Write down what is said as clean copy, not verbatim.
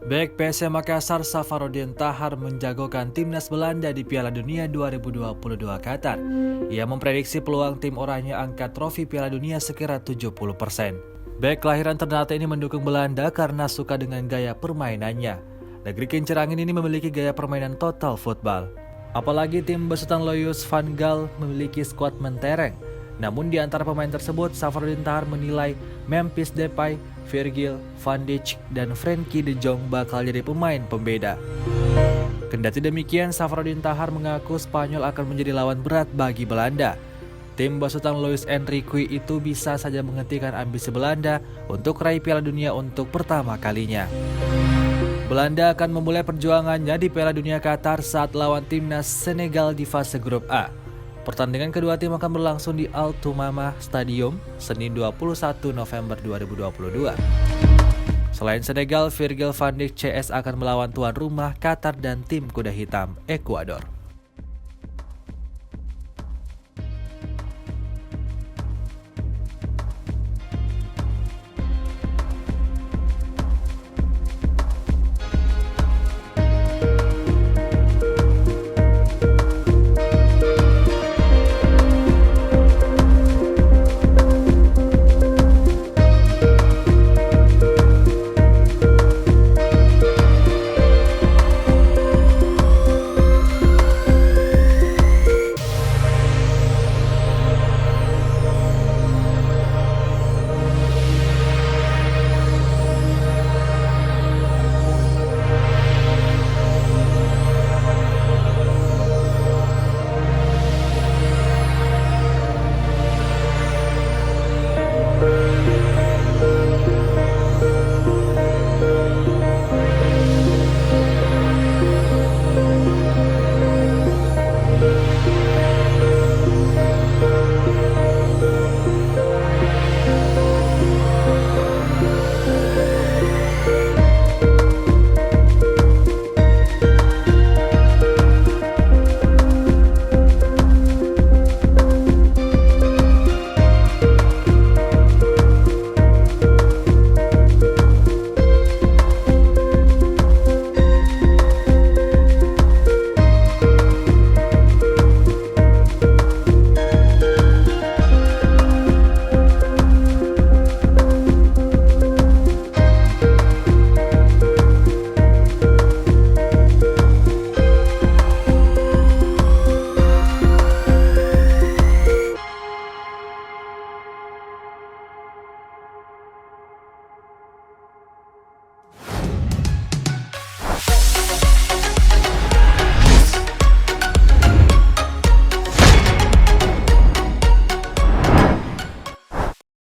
Bek PSM Makassar Safarudin Tahar menjagokan timnas Belanda di Piala Dunia 2022 Qatar. Ia memprediksi peluang tim oranye angkat trofi Piala Dunia sekira 70%. Bek kelahiran Ternate ini mendukung Belanda karena suka dengan gaya permainannya. Negeri kincir angin ini memiliki gaya permainan total football. Apalagi tim besutan Louis van Gaal memiliki skuad mentereng. Namun di antara pemain tersebut, Safarudin Tahar menilai Memphis Depay, Virgil van Dijk, dan Frenkie de Jong bakal jadi pemain pembeda. Kendati demikian, Safarudin Tahar mengaku Spanyol akan menjadi lawan berat bagi Belanda. Tim besutan Luis Enrique itu bisa saja menghentikan ambisi Belanda untuk raih Piala Dunia untuk pertama kalinya. Belanda akan memulai perjuangannya di Piala Dunia Qatar saat lawan timnas Senegal di fase grup A. Pertandingan kedua tim akan berlangsung di Al Thumama Stadium, Senin 21 November 2022. Selain Senegal, Virgil van Dijk CS akan melawan tuan rumah Qatar dan tim kuda hitam Ekuador.